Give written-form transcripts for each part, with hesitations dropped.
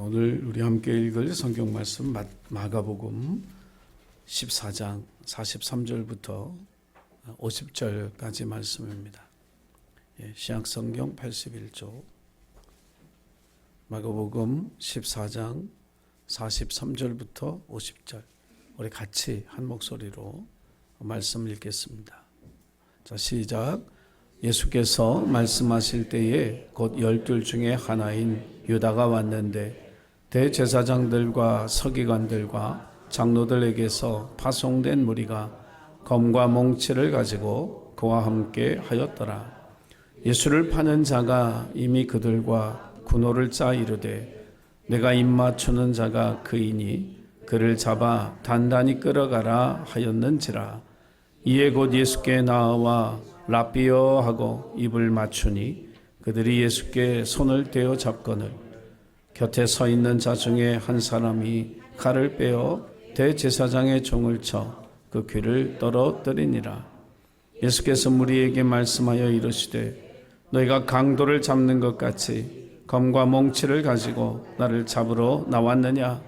오늘 우리 함께 읽을 성경 말씀 마가복음 14장 43절부터 50절까지 말씀입니다. 신약성경 81조 마가복음 14장 43절부터 50절 우리 같이 한 목소리로 말씀을 읽겠습니다. 자, 시작. 예수께서 말씀하실 때에 곧 12 중에 하나인 유다가 왔는데 대제사장들과 서기관들과 장로들에게서 파송된 무리가 검과 몽치를 가지고 그와 함께 하였더라. 예수를 파는 자가 이미 그들과 군호를 짜 이르되 내가 입맞추는 자가 그이니 그를 잡아 단단히 끌어가라 하였는지라. 이에 곧 예수께 나와 라삐어 하고 입을 맞추니 그들이 예수께 손을 떼어 잡거늘 곁에 서 있는 자 중에 한 사람이 칼을 빼어 대제사장의 종을 쳐 그 귀를 떨어뜨리니라. 예수께서 무리에게 말씀하여 이르시되 너희가 강도를 잡는 것 같이 검과 몽치를 가지고 나를 잡으러 나왔느냐.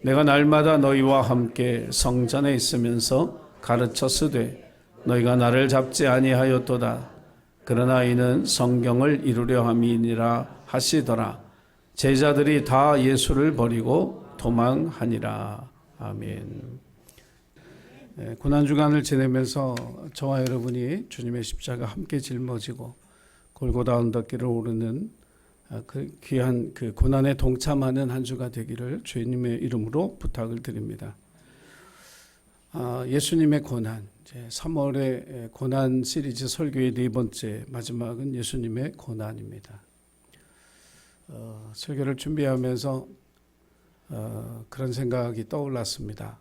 내가 날마다 너희와 함께 성전에 있으면서 가르쳤으되 너희가 나를 잡지 아니하였도다. 그러나 이는 성경을 이루려 함이니라 하시더라. 제자들이 다 예수를 버리고 도망하니라. 아멘. 고난주간을 지내면서 저와 여러분이 주님의 십자가 함께 짊어지고 골고다 언덕길을 오르는 그 귀한 그 고난에 동참하는 한 주가 되기를 주님의 이름으로 부탁을 드립니다. 예수님의 고난, 3월의 고난 시리즈 설교의 네 번째 마지막은 예수님의 고난입니다. 설교를 준비하면서 그런 생각이 떠올랐습니다.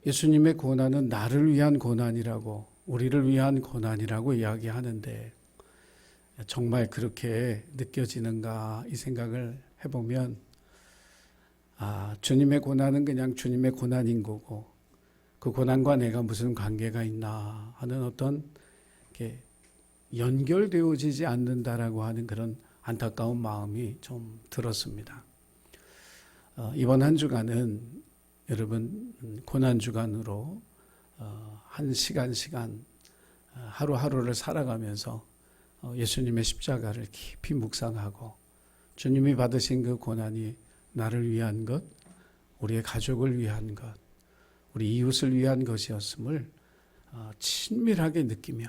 예수님의 고난은 나를 위한 고난이라고, 우리를 위한 고난이라고 이야기하는데 정말 그렇게 느껴지는가 이 생각을 해보면 주님의 고난은 그냥 주님의 고난인 거고 그 고난과 내가 무슨 관계가 있나 하는 어떤 이렇게 연결되어지지 않는다라고 하는 그런 안타까운 마음이 좀 들었습니다. 이번 한 주간은 여러분 고난주간으로 한 시간 하루하루를 살아가면서 예수님의 십자가를 깊이 묵상하고 주님이 받으신 그 고난이 나를 위한 것, 우리의 가족을 위한 것, 우리 이웃을 위한 것이었음을 친밀하게 느끼며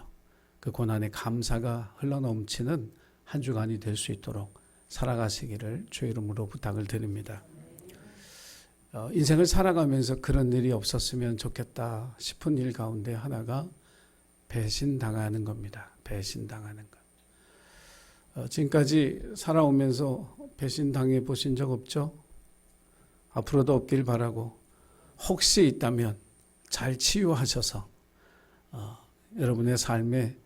그 고난의 감사가 흘러넘치는 한 주간이 될 수 있도록 살아가시기를 주의 이름으로 부탁을 드립니다. 인생을 살아가면서 그런 일이 없었으면 좋겠다 싶은 일 가운데 하나가 배신당하는 겁니다. 배신당하는 것. 지금까지 살아오면서 배신당해 보신 적 없죠? 앞으로도 없길 바라고 혹시 있다면 잘 치유하셔서 여러분의 삶에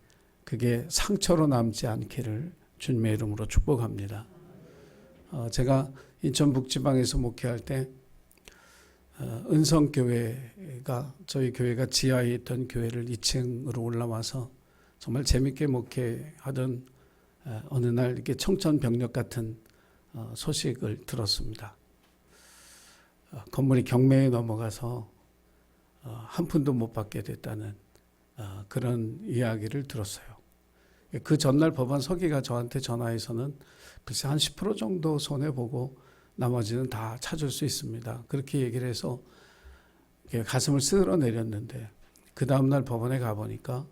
그게 상처로 남지 않기를 주님의 이름으로 축복합니다. 제가 인천 북지방에서 목회할 때 은성교회가 저희 교회가 지하에 있던 교회를 2층으로 올라와서 정말 재밌게 목회하던 어느 날 이렇게 청천벽력 같은 소식을 들었습니다. 건물이 경매에 넘어가서 한 푼도 못 받게 됐다는 그런 이야기를 들었어요. 그 전날 법안 서기가 저한테 전화해서는 글쎄 한 10% 정도 손해보고 나머지는 다 찾을 수 있습니다. 그렇게 얘기를 해서 가슴을 쓸어내렸는데 그 다음날 법원에 가보니까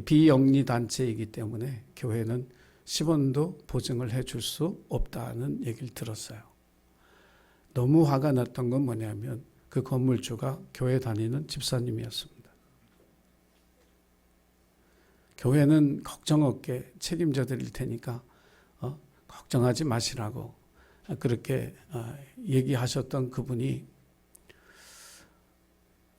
비영리 단체이기 때문에 교회는 10원도 보증을 해줄 수 없다는 얘기를 들었어요. 너무 화가 났던 건 뭐냐면 그 건물주가 교회 다니는 집사님이었습니다. 교회는 걱정 없게 책임져 드릴 테니까 걱정하지 마시라고 그렇게 얘기하셨던 그분이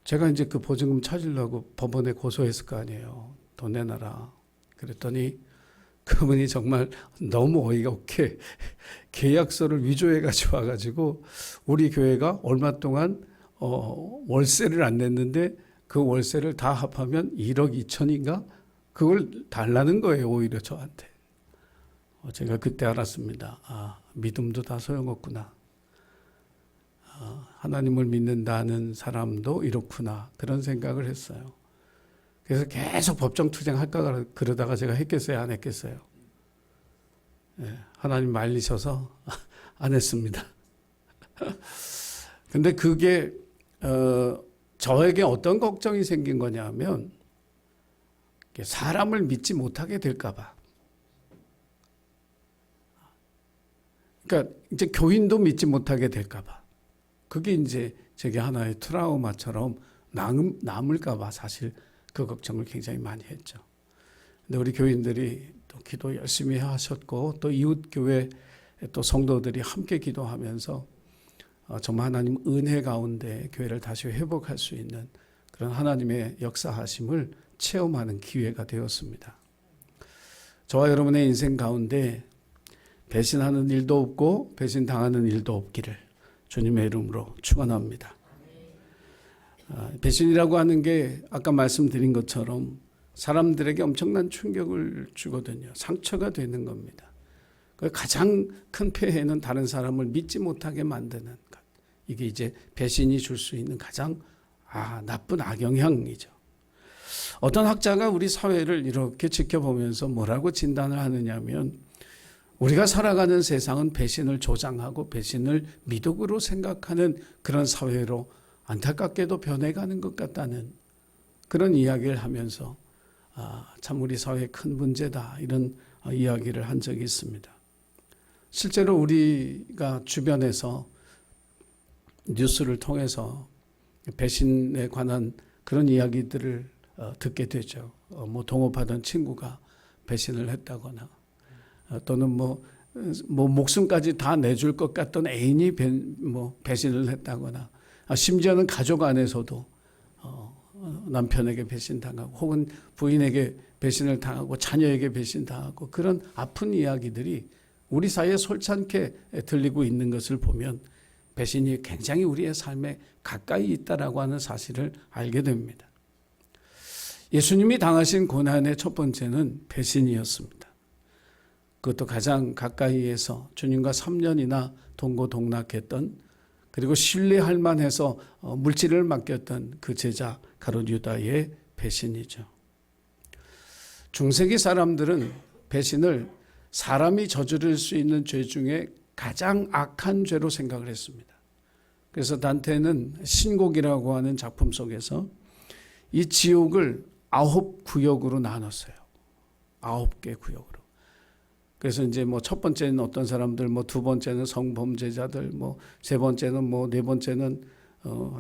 제가 이제 그 보증금 찾으려고 법원에 고소했을 거 아니에요. 돈 내놔라. 그랬더니 그분이 정말 너무 어이가 없게 계약서를 위조해 가지고 와가지고 우리 교회가 얼마 동안 월세를 안 냈는데 그 월세를 다 합하면 1억 2천인가 그걸 달라는 거예요. 오히려 저한테. 제가 그때 알았습니다. 믿음도 다 소용없구나. 하나님을 믿는다는 사람도 이렇구나. 그런 생각을 했어요. 그래서 계속 법정 투쟁할까 그러다가 제가 했겠어요? 안 했겠어요? 하나님 말리셔서 안 했습니다. 근데 그게 저에게 어떤 걱정이 생긴 거냐면 사람을 믿지 못하게 될까 봐. 그러니까 이제 교인도 믿지 못하게 될까 봐. 그게 이제 제게 하나의 트라우마처럼 남을까 봐 사실 그 걱정을 굉장히 많이 했죠. 근데 우리 교인들이 또 기도 열심히 하셨고 또 이웃교회 또 성도들이 함께 기도하면서 정말 하나님 은혜 가운데 교회를 다시 회복할 수 있는 그런 하나님의 역사하심을 체험하는 기회가 되었습니다. 저와 여러분의 인생 가운데 배신하는 일도 없고 배신당하는 일도 없기를 주님의 이름으로 축원합니다. 배신이라고 하는 게 아까 말씀드린 것처럼 사람들에게 엄청난 충격을 주거든요. 상처가 되는 겁니다. 가장 큰 폐해는 다른 사람을 믿지 못하게 만드는 것. 이게 이제 배신이 줄 수 있는 가장 나쁜 악영향이죠. 어떤 학자가 우리 사회를 이렇게 지켜보면서 뭐라고 진단을 하느냐면 우리가 살아가는 세상은 배신을 조장하고 배신을 미덕으로 생각하는 그런 사회로 안타깝게도 변해가는 것 같다는 그런 이야기를 하면서 참 우리 사회의 큰 문제다 이런 이야기를 한 적이 있습니다. 실제로 우리가 주변에서 뉴스를 통해서 배신에 관한 그런 이야기들을 듣게 되죠. 동업하던 친구가 배신을 했다거나 또는 목숨까지 다 내줄 것 같던 애인이 배신을 했다거나 심지어는 가족 안에서도 남편에게 배신당하고 혹은 부인에게 배신을 당하고 자녀에게 배신당하고 그런 아픈 이야기들이 우리 사이에 솔찬게 들리고 있는 것을 보면 배신이 굉장히 우리의 삶에 가까이 있다라고 하는 사실을 알게 됩니다. 예수님이 당하신 고난의 첫 번째는 배신이었습니다. 그것도 가장 가까이에서 주님과 3년이나 동고동락했던 그리고 신뢰할 만해서 물질을 맡겼던 그 제자 가룟 유다의 배신이죠. 중세기 사람들은 배신을 사람이 저지를 수 있는 죄 중에 가장 악한 죄로 생각을 했습니다. 그래서 단테는 신곡이라고 하는 작품 속에서 이 지옥을 9구역으로 나눴어요. 9개 구역으로. 그래서 이제 첫 번째는 어떤 사람들, 두 번째는 성범죄자들, 세 번째는 네 번째는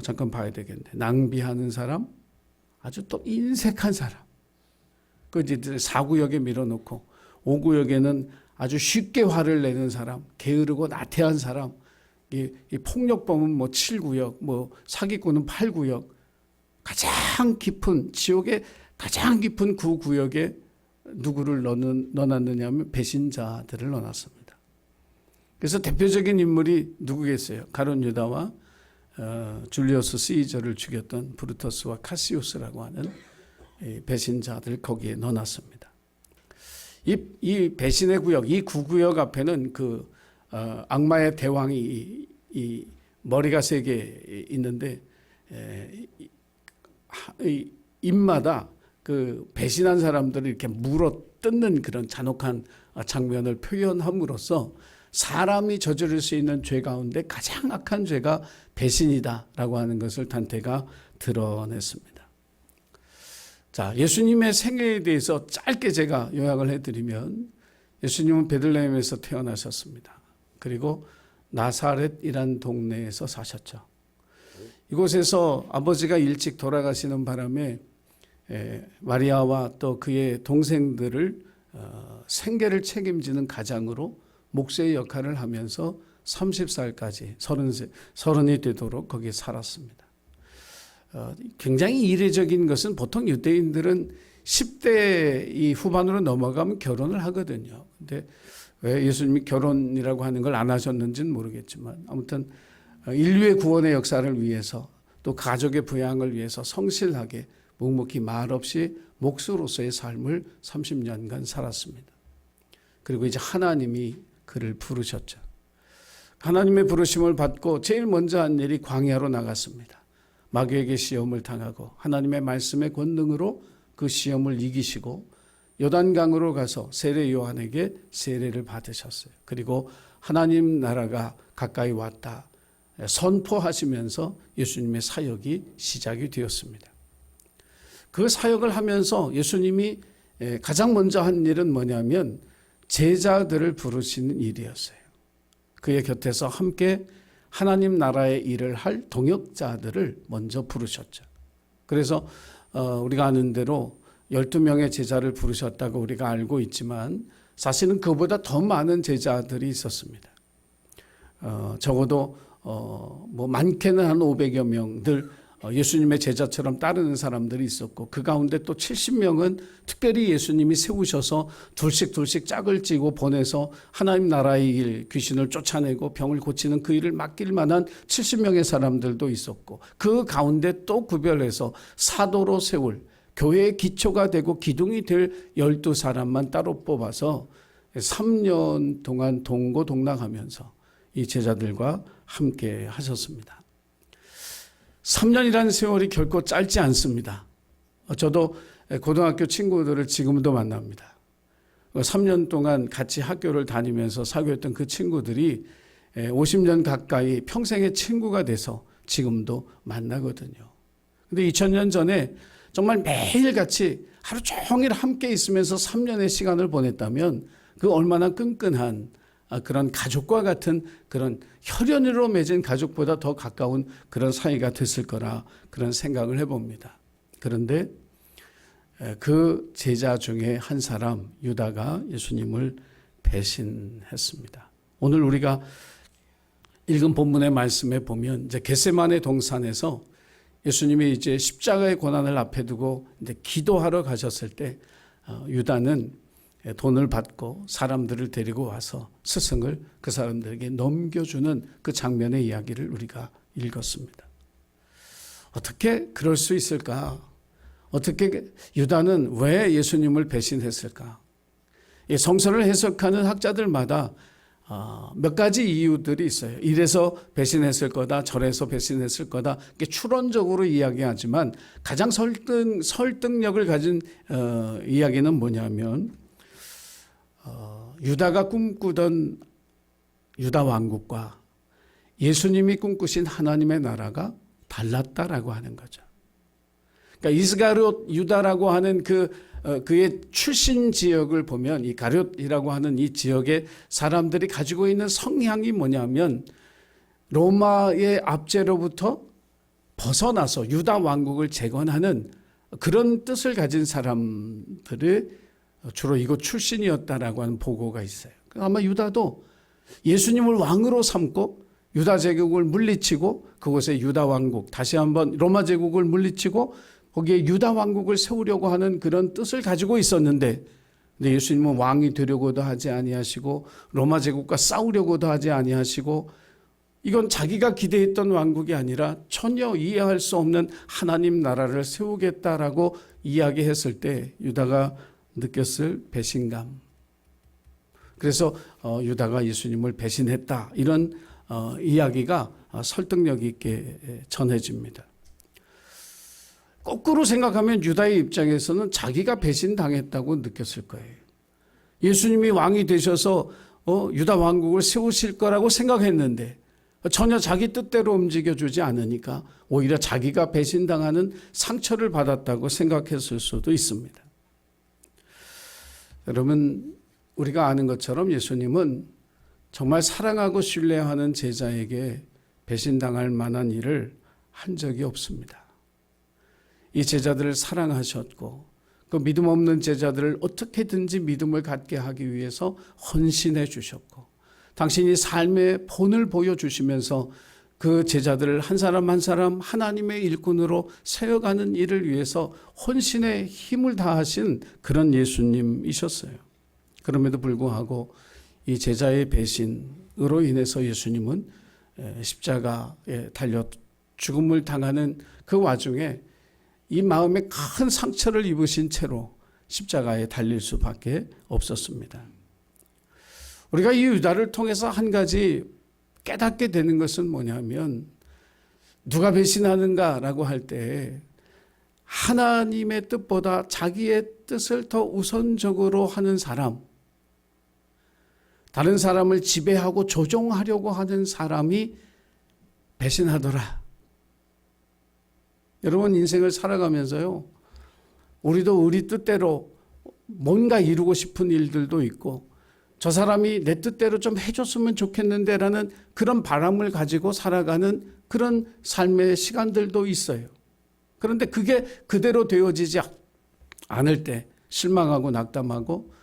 잠깐 봐야 되겠네. 낭비하는 사람, 아주 또 인색한 사람. 그 이제 4구역에 밀어놓고 5구역에는 아주 쉽게 화를 내는 사람, 게으르고 나태한 사람, 이 폭력범은 7구역, 사기꾼은 8구역, 가장 깊은 지옥의 가장 깊은 9구역에 누구를 넣어놨느냐 하면 배신자들을 넣어놨습니다. 그래서 대표적인 인물이 누구겠어요? 가룟 유다와 줄리어스 시저를 죽였던 브루터스와 카시우스라고 하는 배신자들 거기에 넣어놨습니다. 이 배신의 구역, 이 9구역 앞에는 그 악마의 대왕이 이 머리가 3개 있는데 입마다 그 배신한 사람들을 이렇게 물어 뜯는 그런 잔혹한 장면을 표현함으로써 사람이 저지를 수 있는 죄 가운데 가장 악한 죄가 배신이다라고 하는 것을 단테가 드러냈습니다. 자, 예수님의 생애에 대해서 짧게 제가 요약을 해드리면 예수님은 베들레헴에서 태어나셨습니다. 그리고 나사렛이란 동네에서 사셨죠. 이곳에서 아버지가 일찍 돌아가시는 바람에 마리아와 또 그의 동생들을 생계를 책임지는 가장으로 목사의 역할을 하면서 30살까지 30이 되도록 거기에 살았습니다. 굉장히 이례적인 것은 보통 유대인들은 10대 이 후반으로 넘어가면 결혼을 하거든요. 근데 왜 예수님이 결혼이라고 하는 걸 안 하셨는지는 모르겠지만 아무튼 인류의 구원의 역사를 위해서 또 가족의 부양을 위해서 성실하게 묵묵히 말없이 목수로서의 삶을 30년간 살았습니다. 그리고 이제 하나님이 그를 부르셨죠. 하나님의 부르심을 받고 제일 먼저 한 일이 광야로 나갔습니다. 마귀에게 시험을 당하고 하나님의 말씀의 권능으로 그 시험을 이기시고 요단강으로 가서 세례 요한에게 세례를 받으셨어요. 그리고 하나님 나라가 가까이 왔다 선포하시면서 예수님의 사역이 시작이 되었습니다. 그 사역을 하면서 예수님이 가장 먼저 한 일은 뭐냐면 제자들을 부르시는 일이었어요. 그의 곁에서 함께 하나님 나라의 일을 할 동역자들을 먼저 부르셨죠. 그래서 우리가 아는 대로 12명의 제자를 부르셨다고 우리가 알고 있지만 사실은 그보다 더 많은 제자들이 있었습니다. 적어도 뭐 많게는 한 500여 명들 예수님의 제자처럼 따르는 사람들이 있었고 그 가운데 또 70명은 특별히 예수님이 세우셔서 둘씩 짝을 찌고 보내서 하나님 나라의 일, 귀신을 쫓아내고 병을 고치는 그 일을 맡길 만한 70명의 사람들도 있었고 그 가운데 또 구별해서 사도로 세울 교회의 기초가 되고 기둥이 될 12사람만 따로 뽑아서 3년 동안 동고동락하면서 이 제자들과 함께 하셨습니다. 3년이라는 세월이 결코 짧지 않습니다. 저도 고등학교 친구들을 지금도 만납니다. 3년 동안 같이 학교를 다니면서 사귀었던 그 친구들이 50년 가까이 평생의 친구가 돼서 지금도 만나거든요. 근데 2000년 전에 정말 매일같이 하루 종일 함께 있으면서 3년의 시간을 보냈다면 그 얼마나 끈끈한 그런 가족과 같은 그런 혈연으로 맺은 가족보다 더 가까운 그런 사이가 됐을 거라 그런 생각을 해봅니다. 그런데 그 제자 중에 한 사람 유다가 예수님을 배신했습니다. 오늘 우리가 읽은 본문의 말씀에 보면 이제 겟세마네 동산에서 예수님이 이제 십자가의 고난을 앞에 두고 이제 기도하러 가셨을 때 유다는 돈을 받고 사람들을 데리고 와서 스승을 그 사람들에게 넘겨주는 그 장면의 이야기를 우리가 읽었습니다. 어떻게 그럴 수 있을까? 어떻게 유다는 왜 예수님을 배신했을까? 성서를 해석하는 학자들마다 몇 가지 이유들이 있어요. 이래서 배신했을 거다, 저래서 배신했을 거다. 이렇게 추론적으로 이야기하지만 가장 설득력을 가진 이야기는 뭐냐면 유다가 꿈꾸던 유다 왕국과 예수님이 꿈꾸신 하나님의 나라가 달랐다라고 하는 거죠. 그러니까 이스가롯 유다라고 하는 그의 출신 지역을 보면 이 가룟이라고 하는 이 지역의 사람들이 가지고 있는 성향이 뭐냐면 로마의 압제로부터 벗어나서 유다 왕국을 재건하는 그런 뜻을 가진 사람들의 주로 이곳 출신이었다라고 하는 보고가 있어요. 아마 유다도 예수님을 왕으로 삼고 유다 제국을 물리치고 그곳에 유다 왕국, 다시 한번 로마 제국을 물리치고 거기에 유다 왕국을 세우려고 하는 그런 뜻을 가지고 있었는데 근데 예수님은 왕이 되려고도 하지 아니하시고 로마 제국과 싸우려고도 하지 아니하시고 이건 자기가 기대했던 왕국이 아니라 전혀 이해할 수 없는 하나님 나라를 세우겠다라고 이야기했을 때 유다가 느꼈을 배신감. 그래서 유다가 예수님을 배신했다. 이런 이야기가 설득력 있게 전해집니다. 거꾸로 생각하면 유다의 입장에서는 자기가 배신당했다고 느꼈을 거예요. 예수님이 왕이 되셔서 유다 왕국을 세우실 거라고 생각했는데 전혀 자기 뜻대로 움직여주지 않으니까 오히려 자기가 배신당하는 상처를 받았다고 생각했을 수도 있습니다. 여러분 우리가 아는 것처럼 예수님은 정말 사랑하고 신뢰하는 제자에게 배신당할 만한 일을 한 적이 없습니다. 이 제자들을 사랑하셨고 그 믿음 없는 제자들을 어떻게든지 믿음을 갖게 하기 위해서 헌신해 주셨고 당신이 삶의 본을 보여주시면서 그 제자들을 한 사람 한 사람 하나님의 일꾼으로 세워가는 일을 위해서 헌신의 힘을 다하신 그런 예수님이셨어요. 그럼에도 불구하고 이 제자의 배신으로 인해서 예수님은 십자가에 달려 죽음을 당하는 그 와중에 이 마음에 큰 상처를 입으신 채로 십자가에 달릴 수밖에 없었습니다. 우리가 이 유다를 통해서 한 가지 깨닫게 되는 것은 뭐냐면, 누가 배신하는가라고 할 때 하나님의 뜻보다 자기의 뜻을 더 우선적으로 하는 사람, 다른 사람을 지배하고 조종하려고 하는 사람이 배신하더라. 여러분, 인생을 살아가면서요, 우리도 우리 뜻대로 뭔가 이루고 싶은 일들도 있고, 저 사람이 내 뜻대로 좀 해줬으면 좋겠는데 라는 그런 바람을 가지고 살아가는 그런 삶의 시간들도 있어요. 그런데 그게 그대로 되어지지 않을 때 실망하고 낙담하고,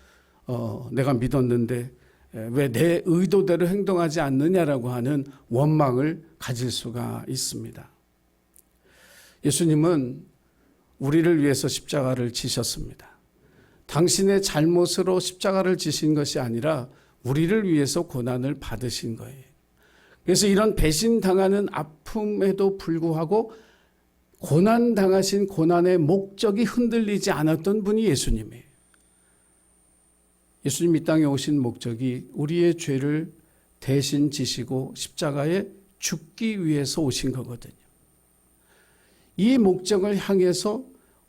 내가 믿었는데 왜 내 의도대로 행동하지 않느냐라고 하는 원망을 가질 수가 있습니다. 예수님은 우리를 위해서 십자가를 지셨습니다. 당신의 잘못으로 십자가를 지신 것이 아니라 우리를 위해서 고난을 받으신 거예요. 그래서 이런 배신당하는 아픔에도 불구하고 고난당하신 고난의 목적이 흔들리지 않았던 분이 예수님이에요. 예수님 이 땅에 오신 목적이 우리의 죄를 대신 지시고 십자가에 죽기 위해서 오신 거거든요. 이 목적을 향해서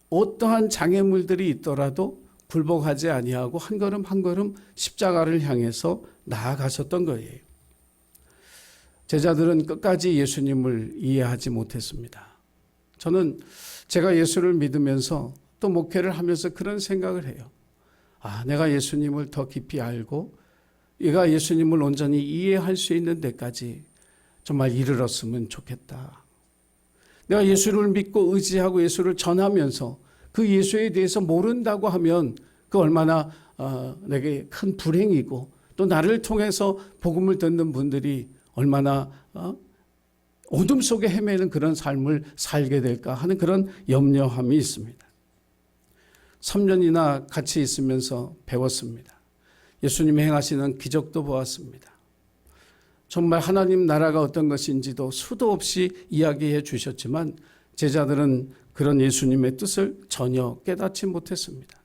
어떠한 장애물들이 있더라도 굴복하지 아니하고 한 걸음 한 걸음 십자가를 향해서 나아가셨던 거예요. 제자들은 끝까지 예수님을 이해하지 못했습니다. 저는 제가 예수를 믿으면서 또 목회를 하면서 그런 생각을 해요. 내가 예수님을 더 깊이 알고 내가 예수님을 온전히 이해할 수 있는 데까지 정말 이르렀으면 좋겠다. 내가 예수를 믿고 의지하고 예수를 전하면서 그 예수에 대해서 모른다고 하면 그 얼마나 내게 큰 불행이고, 또 나를 통해서 복음을 듣는 분들이 얼마나 어둠 속에 헤매는 그런 삶을 살게 될까 하는 그런 염려함이 있습니다. 3년이나 같이 있으면서 배웠습니다. 예수님이 행하시는 기적도 보았습니다. 정말 하나님 나라가 어떤 것인지도 수도 없이 이야기해 주셨지만 제자들은 그런 예수님의 뜻을 전혀 깨닫지 못했습니다.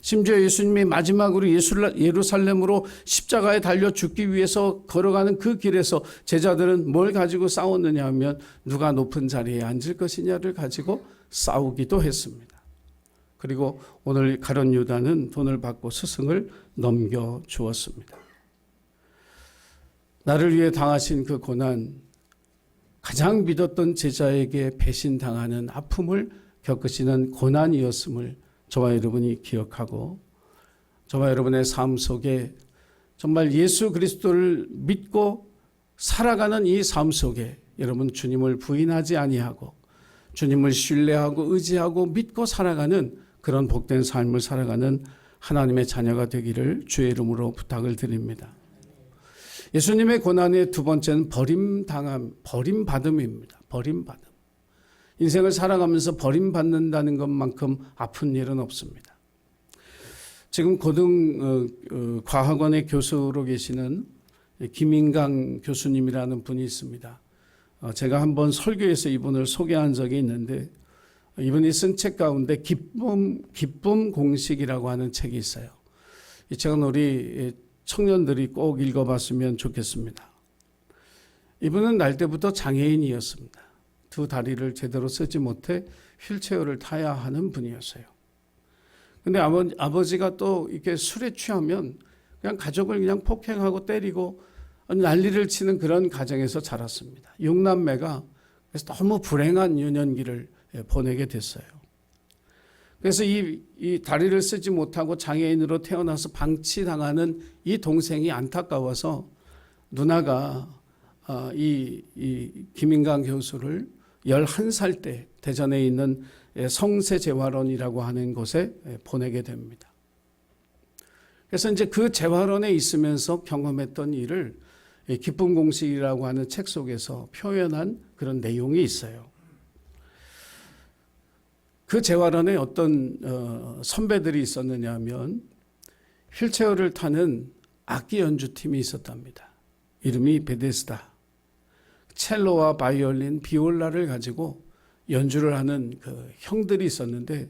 심지어 예수님이 마지막으로 예루살렘으로 십자가에 달려 죽기 위해서 걸어가는 그 길에서 제자들은 뭘 가지고 싸웠느냐 하면 누가 높은 자리에 앉을 것이냐를 가지고 싸우기도 했습니다. 그리고 오늘 가룟 유다는 돈을 받고 스승을 넘겨주었습니다. 나를 위해 당하신 그 고난, 가장 믿었던 제자에게 배신당하는 아픔을 겪으시는 고난이었음을 저와 여러분이 기억하고, 저와 여러분의 삶 속에 정말 예수 그리스도를 믿고 살아가는 이 삶 속에 여러분 주님을 부인하지 아니하고 주님을 신뢰하고 의지하고 믿고 살아가는 그런 복된 삶을 살아가는 하나님의 자녀가 되기를 주의 이름으로 부탁을 드립니다. 예수님의 고난의 두 번째는 버림받음입니다. 버림받음. 인생을 살아가면서 버림받는다는 것만큼 아픈 일은 없습니다. 지금 고등과학원의 교수로 계시는 김인강 교수님이라는 분이 있습니다. 제가 한번 설교에서 이분을 소개한 적이 있는데, 이분이 쓴 책 가운데 기쁨 공식이라고 하는 책이 있어요. 이 책은 우리 청년들이 꼭 읽어봤으면 좋겠습니다. 이분은 날 때부터 장애인이었습니다. 두 다리를 제대로 쓰지 못해 휠체어를 타야 하는 분이었어요. 근데 아버지가 또 이렇게 술에 취하면 그냥 가족을 그냥 폭행하고 때리고 난리를 치는 그런 가정에서 자랐습니다. 6남매가 그래서 너무 불행한 유년기를 보내게 됐어요. 그래서 이 다리를 쓰지 못하고 장애인으로 태어나서 방치당하는 이 동생이 안타까워서 누나가 이 김인강 교수를 11살 때 대전에 있는 성세재활원이라고 하는 곳에 보내게 됩니다. 그래서 이제 그 재활원에 있으면서 경험했던 일을 기쁨 공식이라고 하는 책 속에서 표현한 그런 내용이 있어요. 그 재활원에 어떤 선배들이 있었느냐 하면 휠체어를 타는 악기 연주팀이 있었답니다. 이름이 베데스다. 첼로와 바이올린, 비올라를 가지고 연주를 하는 그 형들이 있었는데,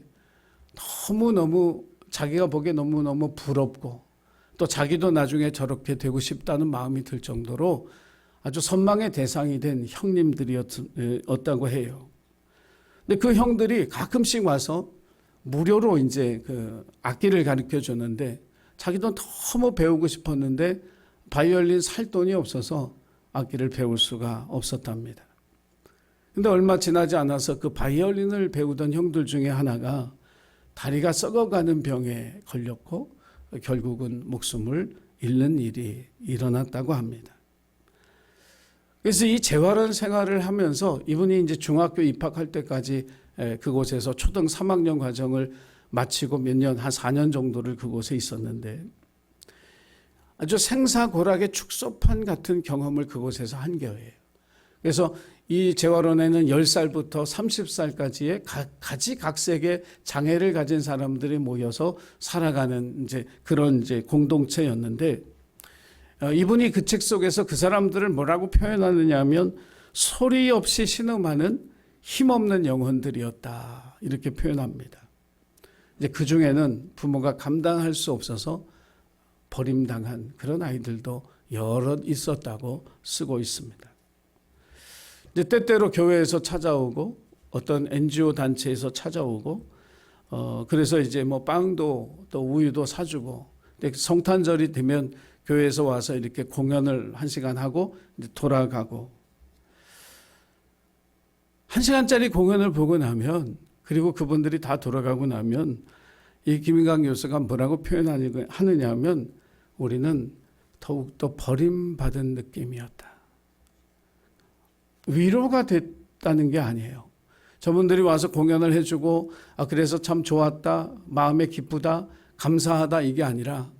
너무너무 자기가 보기에 너무너무 부럽고 또 자기도 나중에 저렇게 되고 싶다는 마음이 들 정도로 아주 선망의 대상이 된 형님들이었다고 해요. 근데 그 형들이 가끔씩 와서 무료로 이제 그 악기를 가르쳐 줬는데 자기도 너무 배우고 싶었는데 바이올린 살 돈이 없어서 악기를 배울 수가 없었답니다. 근데 얼마 지나지 않아서 그 바이올린을 배우던 형들 중에 하나가 다리가 썩어가는 병에 걸렸고 결국은 목숨을 잃는 일이 일어났다고 합니다. 그래서 이 재활원 생활을 하면서 이분이 이제 중학교 입학할 때까지 그곳에서 초등 3학년 과정을 마치고 몇 년, 한 4년 정도를 그곳에 있었는데 아주 생사고락의 축소판 같은 경험을 그곳에서 한 거예요. 그래서 이 재활원에는 10살부터 30살까지의 가지각색의 장애를 가진 사람들이 모여서 살아가는 이제 그런 이제 공동체였는데 이분이 그 책 속에서 그 사람들을 뭐라고 표현하느냐 하면 소리 없이 신음하는 힘없는 영혼들이었다. 이렇게 표현합니다. 이제 그 중에는 부모가 감당할 수 없어서 버림당한 그런 아이들도 여럿 있었다고 쓰고 있습니다. 이제 때때로 교회에서 찾아오고 어떤 NGO 단체에서 찾아오고 그래서 이제 뭐 빵도 또 우유도 사주고 성탄절이 되면 교회에서 와서 이렇게 공연을 1시간 하고 이제 돌아가고 1시간짜리 공연을 보고 나면 그리고 그분들이 다 돌아가고 나면 이 김인강 교수가 뭐라고 표현하느냐 하면 우리는 더욱더 버림받은 느낌이었다. 위로가 됐다는 게 아니에요. 저분들이 와서 공연을 해주고 그래서 참 좋았다, 마음에 기쁘다, 감사하다 이게 아니라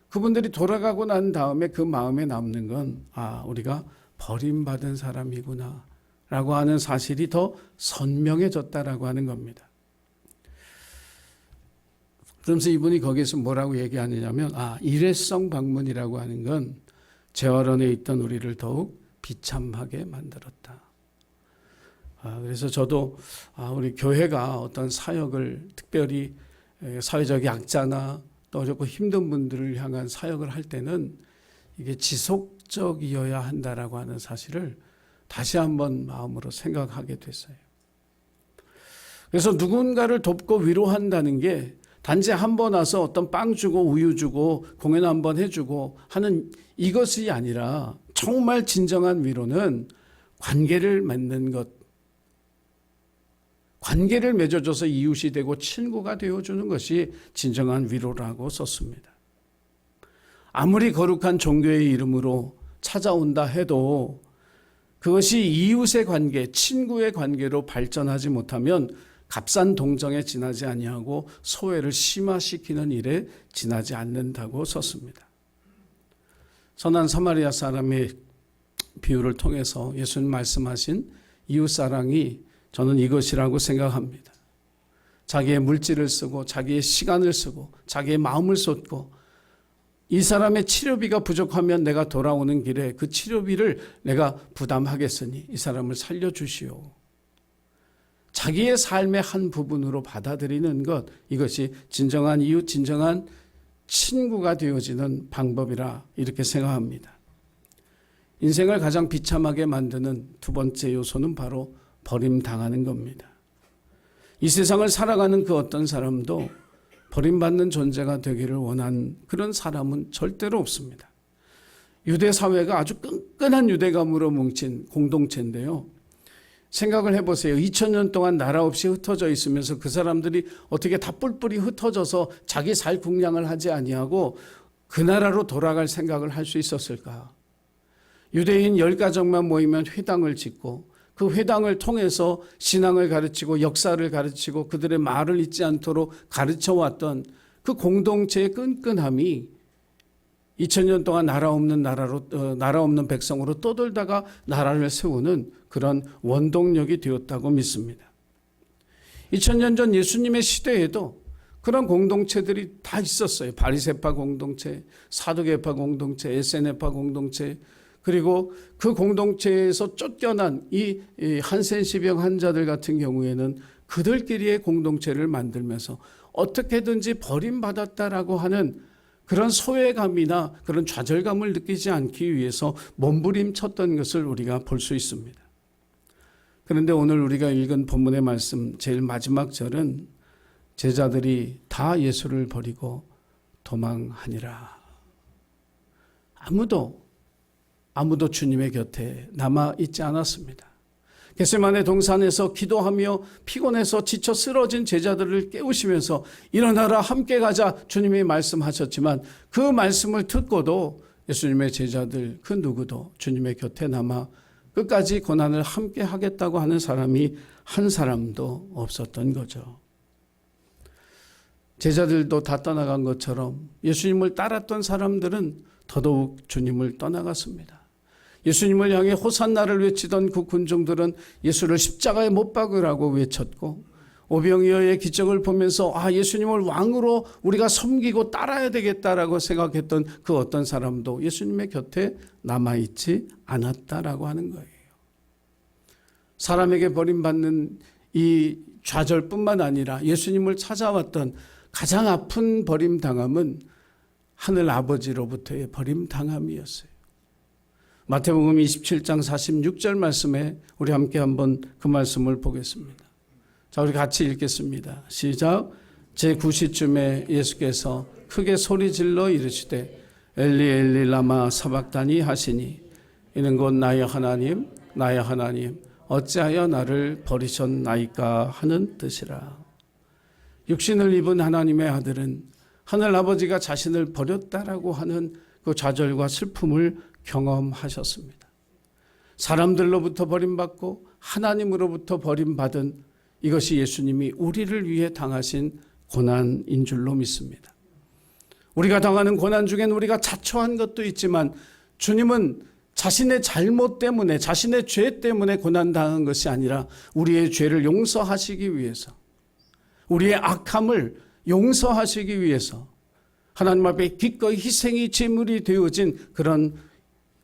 그분들이 돌아가고 난 다음에 그 마음에 남는 건 우리가 버림받은 사람이구나 라고 하는 사실이 더 선명해졌다라고 하는 겁니다. 그러면서 이분이 거기서 뭐라고 얘기하느냐면 일회성 방문이라고 하는 건 재활원에 있던 우리를 더욱 비참하게 만들었다. 그래서 저도 우리 교회가 어떤 사역을 특별히 사회적 약자나 또 어렵고 힘든 분들을 향한 사역을 할 때는 이게 지속적이어야 한다라고 하는 사실을 다시 한번 마음으로 생각하게 됐어요. 그래서 누군가를 돕고 위로한다는 게 단지 한 번 와서 어떤 빵 주고 우유 주고 공연 한번 해주고 하는 이것이 아니라 정말 진정한 위로는 관계를 맺는 것, 관계를 맺어줘서 이웃이 되고 친구가 되어주는 것이 진정한 위로라고 썼습니다. 아무리 거룩한 종교의 이름으로 찾아온다 해도 그것이 이웃의 관계, 친구의 관계로 발전하지 못하면 값싼 동정에 지나지 아니하고 소외를 심화시키는 일에 지나지 않는다고 썼습니다. 선한 사마리아 사람의 비유를 통해서 예수님 말씀하신 이웃사랑이 저는 이것이라고 생각합니다. 자기의 물질을 쓰고 자기의 시간을 쓰고 자기의 마음을 쏟고 이 사람의 치료비가 부족하면 내가 돌아오는 길에 그 치료비를 내가 부담하겠으니 이 사람을 살려주시오. 자기의 삶의 한 부분으로 받아들이는 것, 이것이 진정한 이웃, 진정한 친구가 되어지는 방법이라 이렇게 생각합니다. 인생을 가장 비참하게 만드는 두 번째 요소는 바로 버림당하는 겁니다. 이 세상을 살아가는 그 어떤 사람도 버림받는 존재가 되기를 원한 그런 사람은 절대로 없습니다. 유대 사회가 아주 끈끈한 유대감으로 뭉친 공동체인데요. 생각을 해보세요. 2000년 동안 나라 없이 흩어져 있으면서 그 사람들이 어떻게 다 뿔뿔이 흩어져서 자기 살 국량을 하지 아니하고 그 나라로 돌아갈 생각을 할 수 있었을까? 유대인 10가정만 모이면 회당을 짓고 그 회당을 통해서 신앙을 가르치고 역사를 가르치고 그들의 말을 잊지 않도록 가르쳐왔던 그 공동체의 끈끈함이 2000년 동안 나라 없는 백성으로 떠돌다가 나라를 세우는 그런 원동력이 되었다고 믿습니다. 2000년 전 예수님의 시대에도 그런 공동체들이 다 있었어요. 바리새파 공동체, 사두개파 공동체, 에세네파 공동체, 그리고 그 공동체에서 쫓겨난 이 한센시병 환자들 같은 경우에는 그들끼리의 공동체를 만들면서 어떻게든지 버림받았다라고 하는 그런 소외감이나 그런 좌절감을 느끼지 않기 위해서 몸부림쳤던 것을 우리가 볼 수 있습니다. 그런데 오늘 우리가 읽은 본문의 말씀 제일 마지막 절은 제자들이 다 예수를 버리고 도망하니라. 아무도 주님의 곁에 남아 있지 않았습니다. 겟세마네 동산에서 기도하며 피곤해서 지쳐 쓰러진 제자들을 깨우시면서 일어나라 함께 가자 주님이 말씀하셨지만 그 말씀을 듣고도 예수님의 제자들 그 누구도 주님의 곁에 남아 끝까지 고난을 함께 하겠다고 하는 사람이 한 사람도 없었던 거죠. 제자들도 다 떠나간 것처럼 예수님을 따랐던 사람들은 더더욱 주님을 떠나갔습니다. 예수님을 향해 호산나를 외치던 그 군중들은 예수를 십자가에 못 박으라고 외쳤고, 오병이어의 기적을 보면서 예수님을 왕으로 우리가 섬기고 따라야 되겠다라고 생각했던 그 어떤 사람도 예수님의 곁에 남아있지 않았다라고 하는 거예요. 사람에게 버림받는 이 좌절뿐만 아니라 예수님을 찾아왔던 가장 아픈 버림당함은 하늘 아버지로부터의 버림당함이었어요. 마태복음 27장 46절 말씀에 우리 함께 한번 그 말씀을 보겠습니다. 자, 우리 같이 읽겠습니다. 시작. 제9시쯤에 예수께서 크게 소리질러 이르시되 엘리 엘리 라마 사박다니 하시니 이는 곧 나의 하나님 나의 하나님 어찌하여 나를 버리셨나이까 하는 뜻이라. 육신을 입은 하나님의 아들은 하늘 아버지가 자신을 버렸다라고 하는 그 좌절과 슬픔을 경험하셨습니다. 사람들로부터 버림받고 하나님으로부터 버림받은 이것이 예수님이 우리를 위해 당하신 고난인 줄로 믿습니다. 우리가 당하는 고난 중엔 우리가 자초한 것도 있지만 주님은 자신의 잘못 때문에 자신의 죄 때문에 고난당한 것이 아니라 우리의 죄를 용서하시기 위해서 우리의 악함을 용서하시기 위해서 하나님 앞에 기꺼이 희생이 제물이 되어진 그런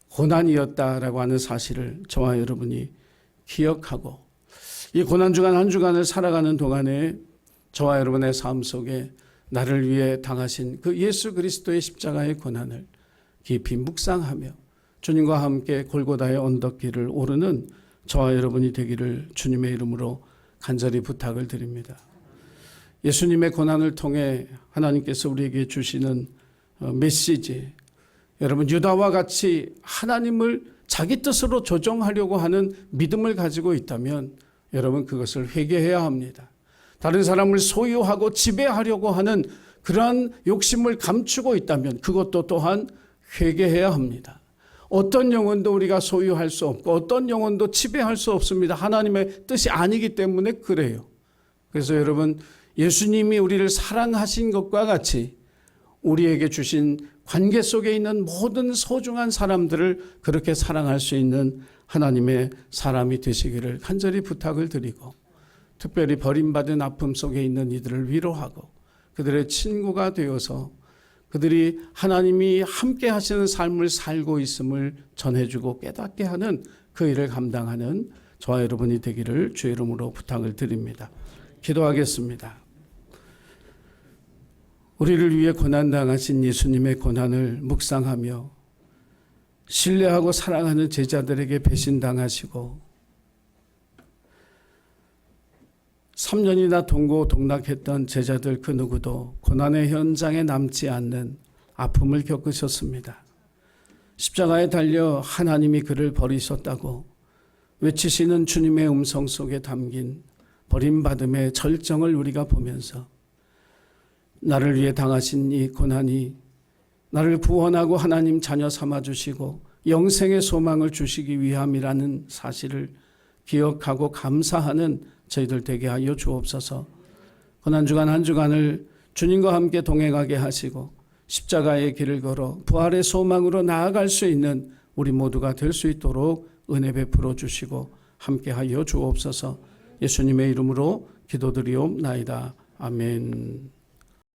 고난이었다라고 하는 사실을 저와 여러분이 기억하고 이 고난 주간 한 주간을 살아가는 동안에 저와 여러분의 삶 속에 나를 위해 당하신 그 예수 그리스도의 십자가의 고난을 깊이 묵상하며 주님과 함께 골고다의 언덕길을 오르는 저와 여러분이 되기를 주님의 이름으로 간절히 부탁을 드립니다. 예수님의 고난을 통해 하나님께서 우리에게 주시는 메시지, 여러분 유다와 같이 하나님을 자기 뜻으로 조정하려고 하는 믿음을 가지고 있다면 여러분 그것을 회개해야 합니다. 다른 사람을 소유하고 지배하려고 하는 그러한 욕심을 감추고 있다면 그것도 또한 회개해야 합니다. 어떤 영혼도 우리가 소유할 수 없고 어떤 영혼도 지배할 수 없습니다. 하나님의 뜻이 아니기 때문에 그래요. 그래서 여러분 예수님이 우리를 사랑하신 것과 같이 우리에게 주신 관계 속에 있는 모든 소중한 사람들을 그렇게 사랑할 수 있는 하나님의 사람이 되시기를 간절히 부탁을 드리고 특별히 버림받은 아픔 속에 있는 이들을 위로하고 그들의 친구가 되어서 그들이 하나님이 함께 하시는 삶을 살고 있음을 전해주고 깨닫게 하는 그 일을 감당하는 저와 여러분이 되기를 주의 이름으로 부탁을 드립니다. 기도하겠습니다. 우리를 위해 고난당하신 예수님의 고난을 묵상하며 신뢰하고 사랑하는 제자들에게 배신당하시고 3년이나 동고동락했던 제자들 그 누구도 고난의 현장에 남지 않는 아픔을 겪으셨습니다. 십자가에 달려 하나님이 그를 버리셨다고 외치시는 주님의 음성 속에 담긴 버림받음의 절정을 우리가 보면서 나를 위해 당하신 이 고난이 나를 구원하고 하나님 자녀 삼아주시고 영생의 소망을 주시기 위함이라는 사실을 기억하고 감사하는 저희들 되게 하여 주옵소서. 고난주간 한 주간을 주님과 함께 동행하게 하시고 십자가의 길을 걸어 부활의 소망으로 나아갈 수 있는 우리 모두가 될 수 있도록 은혜 베풀어 주시고 함께 하여 주옵소서. 예수님의 이름으로 기도드리옵나이다. 아멘.